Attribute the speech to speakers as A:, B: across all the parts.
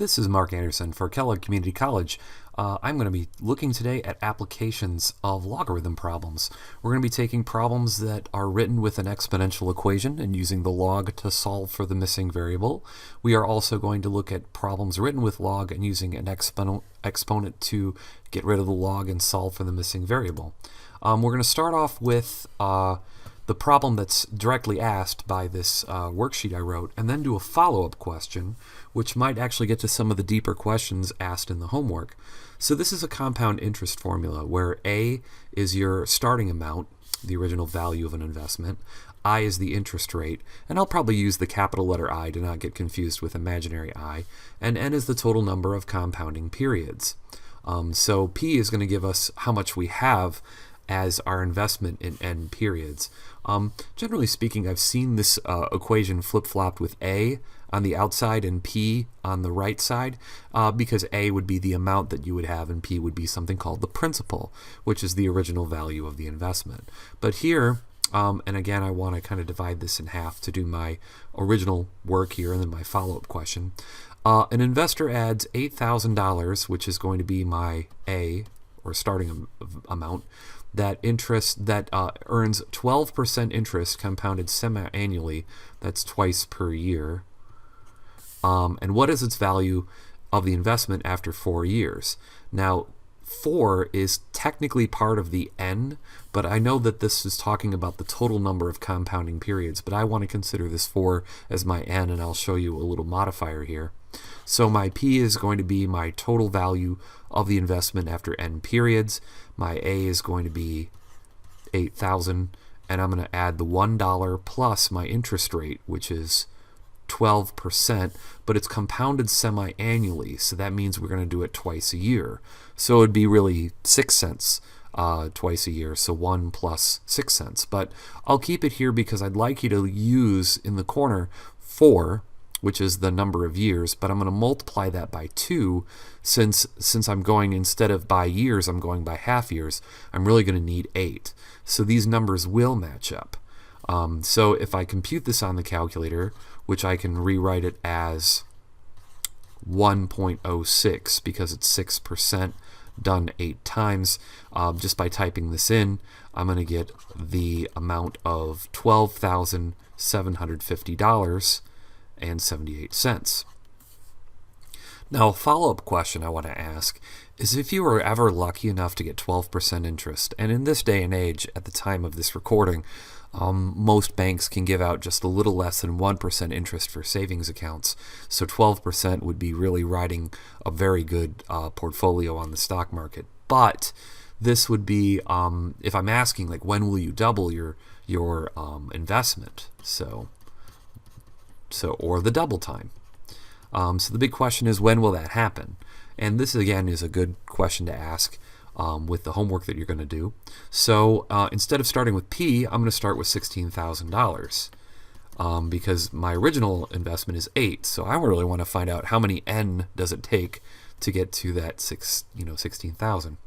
A: This is Mark Anderson for Kellogg Community College. I'm going to be looking today at applications of logarithm problems. We're going to be taking problems that are written with an exponential equation and using the log to solve for the missing variable. We are also going to look at problems written with log and using an exponent to get rid of the log and solve for the missing variable. We're going to start off with the problem that's directly asked by this worksheet I wrote, and then do a follow-up question, which might actually get to some of the deeper questions asked in the homework. So this is a compound interest formula where A is your starting amount, the original value of an investment, I is the interest rate, and I'll probably use the capital letter I to not get confused with imaginary I, and N is the total number of compounding periods. So P is going to give us how much we have as our investment in N periods. Generally speaking, I've seen this equation flip-flopped with A on the outside and P on the right side because A would be the amount that you would have and P would be something called the principal, which is the original value of the investment. But here, and again, I want to kind of divide this in half to do my original work here and then my follow-up question. An investor adds $8,000, which is going to be my A, or starting amount, that earns 12% interest compounded semi-annually. That's twice per year. And what is its value of the investment after 4 years? Now, 4 is technically part of the N, but I know that this is talking about the total number of compounding periods, but I want to consider this 4 as my N, and I'll show you a little modifier here. So my P is going to be my total value of the investment after N periods. My A is going to be 8,000, and I'm going to add the $1 plus my interest rate, which is 12%, but it's compounded semi-annually, so that means we're going to do it twice a year. So it would be really 6 cents twice a year, so 1 plus 6 cents. But I'll keep it here because I'd like you to use in the corner 4, which is the number of years, but I'm going to multiply that by 2 since I'm going, instead of by years, I'm going by half years. I'm really going to need 8. So these numbers will match up. So if I compute this on the calculator, which I can rewrite it as 1.06 because it's 6% done 8 times, just by typing this in, I'm going to get the amount of $12,750.78. Now, a follow-up question I want to ask is if you were ever lucky enough to get 12% interest, and in this day and age, at the time of this recording, most banks can give out just a little less than 1% interest for savings accounts, so 12% would be really riding a very good portfolio on the stock market. But this would be, if I'm asking, like, when will you double your investment? Or the double time. So the big question is, when will that happen? And this, again, is a good question to ask with the homework that you're going to do. So instead of starting with P, I'm going to start with $16,000 because my original investment is 8. So I really want to find out how many N does it take to get to that 16,000.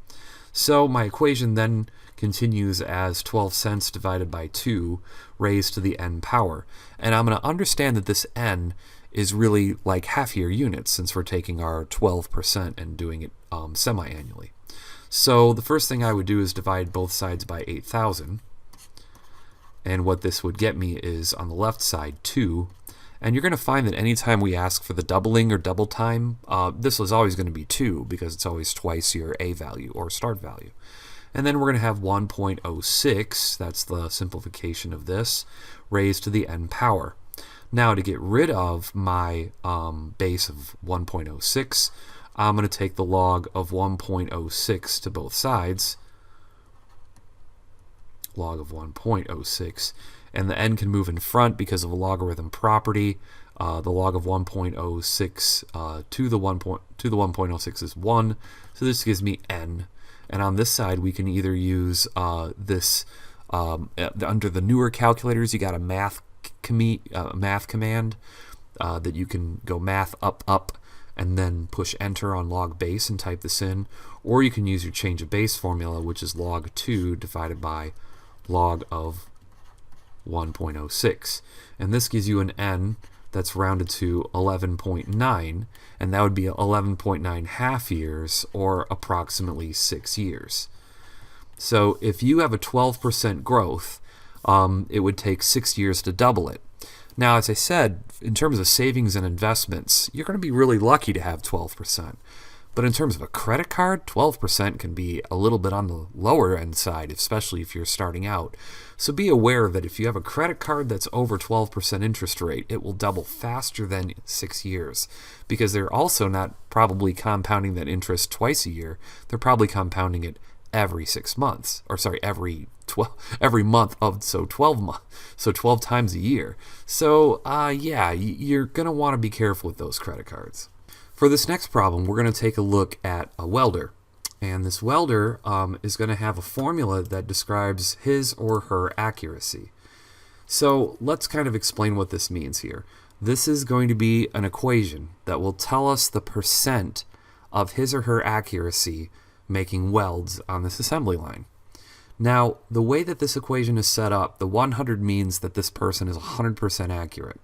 A: So my equation then continues as 12 cents divided by 2 raised to the N power. And I'm going to understand that this N is really like half-year units since we're taking our 12% and doing it semi-annually. So the first thing I would do is divide both sides by 8,000. And what this would get me is, on the left side, 2. And you're going to find that anytime we ask for the doubling or double time, this is always going to be 2 because it's always twice your A value or start value. And then we're going to have 1.06, that's the simplification of this, raised to the N power. Now, to get rid of my base of 1.06, I'm going to take the log of 1.06 to both sides, log of 1.06, and the N can move in front because of a logarithm property. The log of 1.06 to the 1.06 is 1, so this gives me N. And on this side, we can either use this, under the newer calculators, you got a math command that you can go math up, and then push enter on log base and type this in, or you can use your change of base formula, which is log 2 divided by log of 1.06. And this gives you an N that's rounded to 11.9, and that would be 11.9 half years, or approximately 6 years. So if you have a 12% growth, it would take 6 years to double it. Now, as I said, in terms of savings and investments, you're going to be really lucky to have 12%. But in terms of a credit card, 12% can be a little bit on the lower end side, especially if you're starting out. So be aware that if you have a credit card that's over 12% interest rate, it will double faster than 6 years, because they're also not probably compounding that interest twice a year. They're probably compounding it every 6 months, or sorry, every month of 12 months, so 12 times a year. So yeah, you're going to want to be careful with those credit cards. For this next problem, we're going to take a look at a welder. And this welder is going to have a formula that describes his or her accuracy. So let's kind of explain what this means here. This is going to be an equation that will tell us the percent of his or her accuracy making welds on this assembly line. Now, the way that this equation is set up, the 100 means that this person is 100% accurate,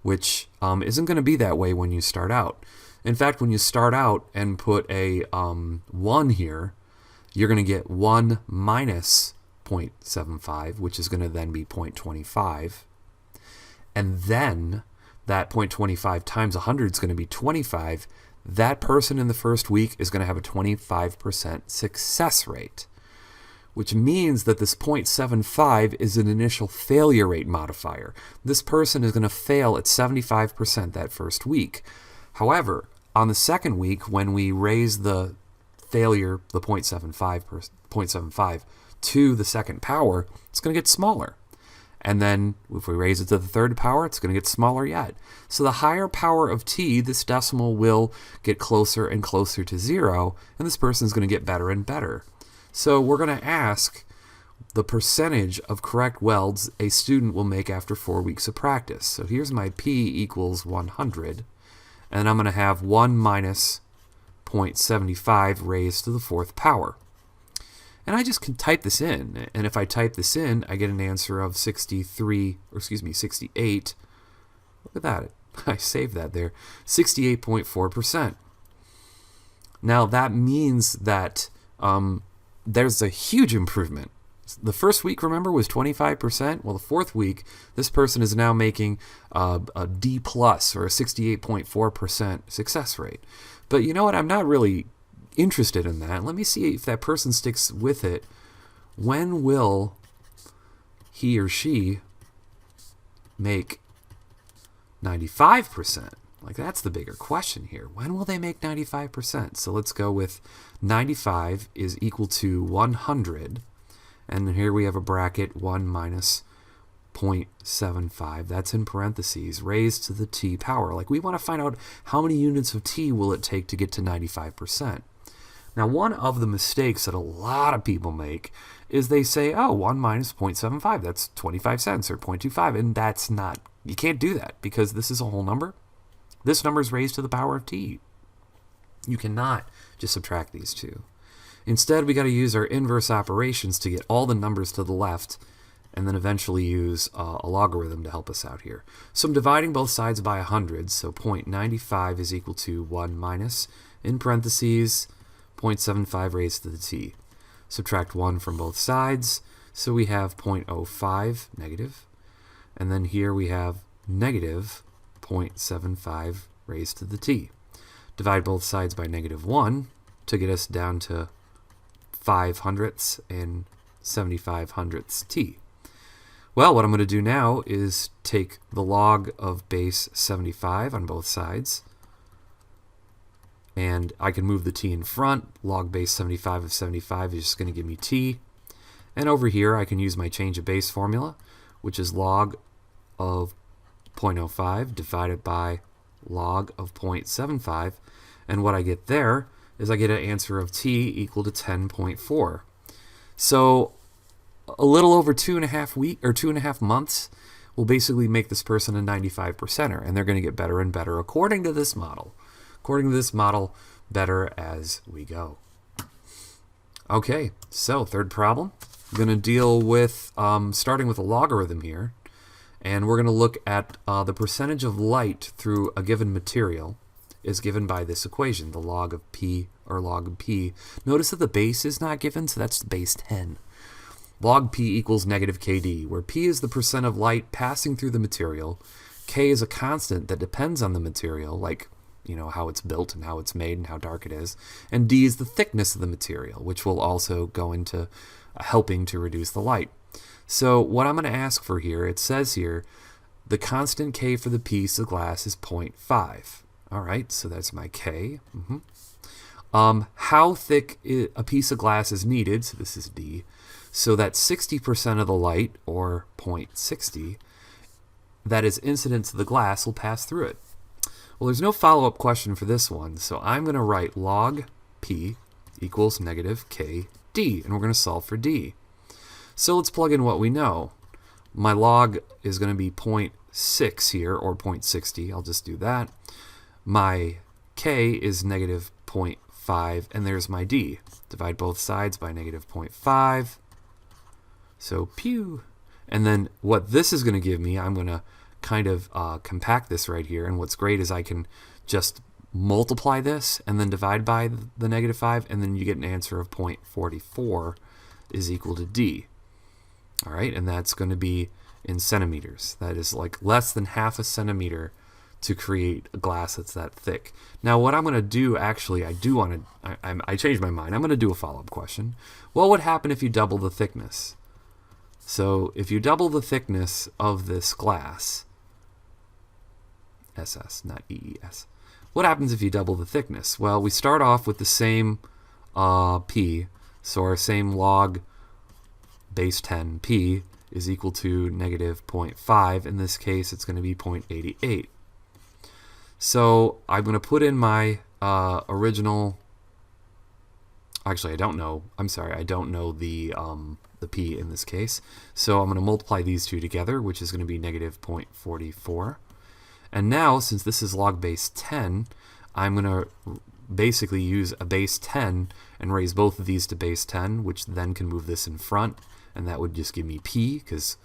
A: which isn't going to be that way when you start out. In fact, when you start out and put a 1 here, you're going to get 1 minus 0.75, which is going to then be 0.25. And then that 0.25 times 100 is going to be 25. That person in the first week is going to have a 25% success rate, which means that this 0.75 is an initial failure rate modifier. This person is going to fail at 75% that first week. However, on the second week, when we raise the failure, the 0.75 to the second power, it's going to get smaller. And then if we raise it to the third power, it's going to get smaller yet. So the higher power of t, this decimal will get closer and closer to 0, and this person is going to get better and better. So we're going to ask the percentage of correct welds a student will make after 4 weeks of practice. So here's my p equals 100. And I'm going to have 1 minus 0.75 raised to the fourth power. And I just can type this in. And if I type this in, I get an answer of 68. Look at that. I saved that there. 68.4%. Now that means that there's a huge improvement. The first week, remember, was 25%. Well, the fourth week, this person is now making a D plus, or a 68.4% success rate. But you know what? I'm not really interested in that. Let me see if that person sticks with it. When will he or she make 95%? Like, that's the bigger question here. When will they make 95%? So let's go with 95 is equal to 100. And here we have a bracket, 1 minus 0.75. That's in parentheses, raised to the t power. Like, we want to find out how many units of t will it take to get to 95%. Now, one of the mistakes that a lot of people make is they say, oh, 1 minus 0.75, that's 25 cents or 0.25. And that's not, you can't do that, because this is a whole number. This number is raised to the power of t. You cannot just subtract these two. Instead, we got to use our inverse operations to get all the numbers to the left, and then eventually use a logarithm to help us out here. So I'm dividing both sides by 100, so 0.95 is equal to 1 minus, in parentheses, 0.75 raised to the t. Subtract 1 from both sides, so we have 0.05 negative, and then here we have negative 0.75 raised to the t. Divide both sides by negative 1 to get us down to 5 hundredths and 75 hundredths t. Well, what I'm going to do now is take the log of base 75 on both sides, and I can move the t in front. Log base 75 of 75 is just going to give me t. And over here I can use my change of base formula, which is log of 0.05 divided by log of 0.75. And what I get there is I get an answer of t equal to 10.4. So a little over 2.5 months will basically make this person a 95%er, and they're going to get better and better according to this model. According to this model, better as we go. Okay, so third problem. I'm going to deal with starting with a logarithm here. And we're going to look at the percentage of light through a given material is given by this equation, the log of P or log of P. Notice that the base is not given, so that's base 10. Log P equals negative KD, where P is the percent of light passing through the material. K is a constant that depends on the material, like how it's built and how it's made and how dark it is. And D is the thickness of the material, which will also go into helping to reduce the light. So what I'm going to ask for here, it says here, the constant K for the piece of glass is 0.5. All right, so that's my K. How thick a piece of glass is needed, so this is D, so that 60% of the light, or 0.60, that is incident to the glass will pass through it. Well, there's no follow-up question for this one, so I'm going to write log P equals negative KD, and we're going to solve for D. So let's plug in what we know. My log is going to be 0.6 here, or 0.60. I'll just do that. My K is negative 0.5, and there's my D. Divide both sides by negative 0.5. So, pew. And then what this is going to give me, I'm going to kind of compact this right here. And what's great is I can just multiply this and then divide by the negative 5, and then you get an answer of 0.44 is equal to D. All right, and that's going to be in centimeters. That is like less than half a centimeter to create a glass that's that thick. Now what I'm going to do, actually, I changed my mind. I'm going to do a follow-up question. What would happen if you double the thickness? So if you double the thickness of this glass, SS, not EES, what happens if you double the thickness? Well, we start off with the same P, so our same log base 10 P is equal to negative 0.5. In this case, it's going to be 0.88. So I'm going to put in my original, actually I don't know the P in this case. So I'm going to multiply these two together, which is going to be negative 0.44. And now, since this is log base 10, I'm going to basically use a base 10 and raise both of these to base 10, which then can move this in front, and that would just give me P, because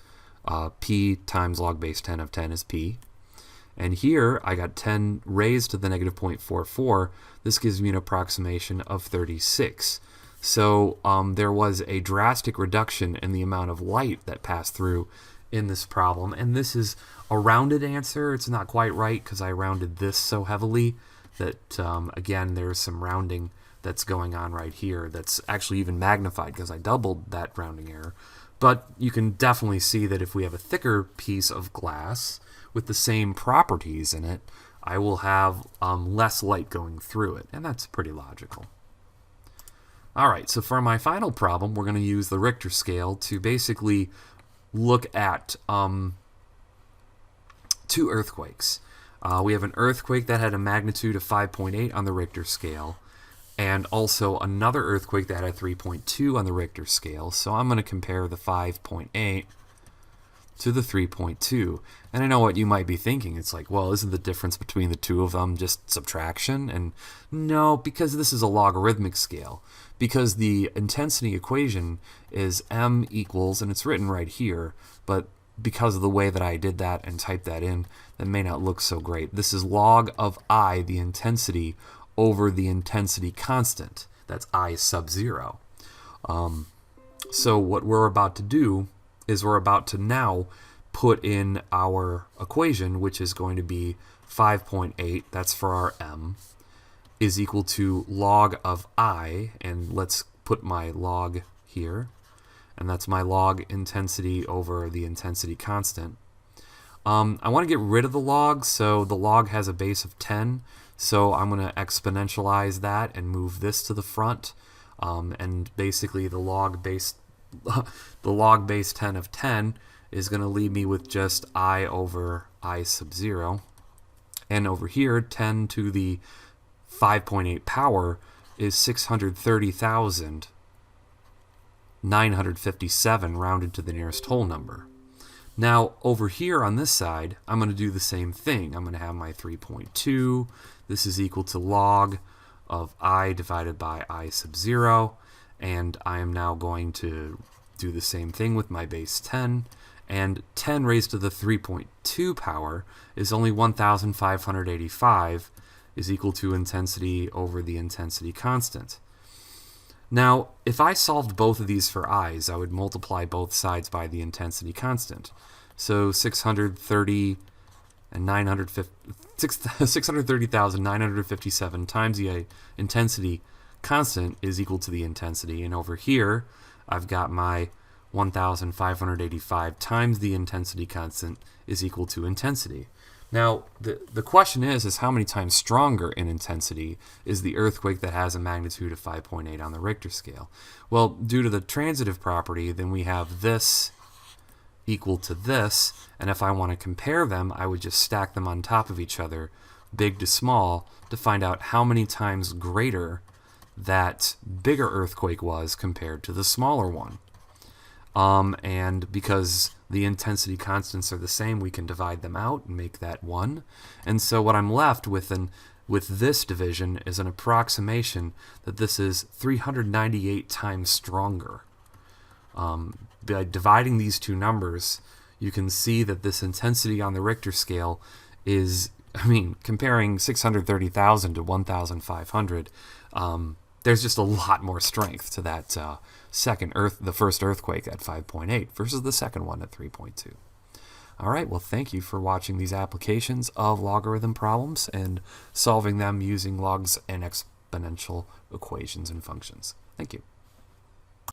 A: P times log base 10 of 10 is P. And here I got 10 raised to the negative 0.44. This gives me an approximation of 36. So there was a drastic reduction in the amount of light that passed through in this problem. And this is a rounded answer. It's not quite right because I rounded this so heavily that, again, there's some rounding that's going on right here that's actually even magnified because I doubled that rounding error. But you can definitely see that if we have a thicker piece of glass with the same properties in it, I will have less light going through it. And that's pretty logical. All right, so for my final problem, we're going to use the Richter scale to basically look at two earthquakes. We have an earthquake that had a magnitude of 5.8 on the Richter scale, and also another earthquake that had 3.2 on the Richter scale. So I'm going to compare the 5.8 to the 3.2. And I know what you might be thinking. It's like, well, isn't the difference between the two of them just subtraction? And no, because this is a logarithmic scale. Because the intensity equation is m equals, and it's written right here, but because of the way that I did that and typed that in, that may not look so great. This is log of I, the intensity, over the intensity constant. That's I sub 0. So what we're about to do is we're about to now put in our equation, which is going to be 5.8, that's for our m, is equal to log of I, and let's put my log here, and that's my log intensity over the intensity constant. I want to get rid of the log, so the log has a base of 10, so I'm going to exponentialize that and move this to the front, and basically the log base 10 of 10 is going to leave me with just I over I sub 0, and over here 10 to the 5.8 power is 630,957 rounded to the nearest whole number. Now over here on this side, I'm going to do the same thing. I'm going to have my 3.2. This is equal to log of I divided by I sub 0. And I am now going to do the same thing with my base 10. And 10 raised to the 3.2 power is only 1,585 is equal to intensity over the intensity constant. Now, if I solved both of these for i's, I would multiply both sides by the intensity constant. So 630,957 times the intensity constant is equal to the intensity. And over here, I've got my 1,585 times the intensity constant is equal to intensity. Now, the question is how many times stronger in intensity is the earthquake that has a magnitude of 5.8 on the Richter scale? Well, due to the transitive property, then we have this equal to this, and if I want to compare them, I would just stack them on top of each other, big to small, to find out how many times greater that bigger earthquake was compared to the smaller one. And because the intensity constants are the same, we can divide them out and make that 1. And so what I'm left with this division is an approximation that this is 398 times stronger. By dividing these two numbers, you can see that this intensity on the Richter scale is, comparing 630,000 to 1,500, there's just a lot more strength to that the first earthquake at 5.8 versus the second one at 3.2. All right, well, thank you for watching these applications of logarithm problems and solving them using logs and exponential equations and functions. Thank you.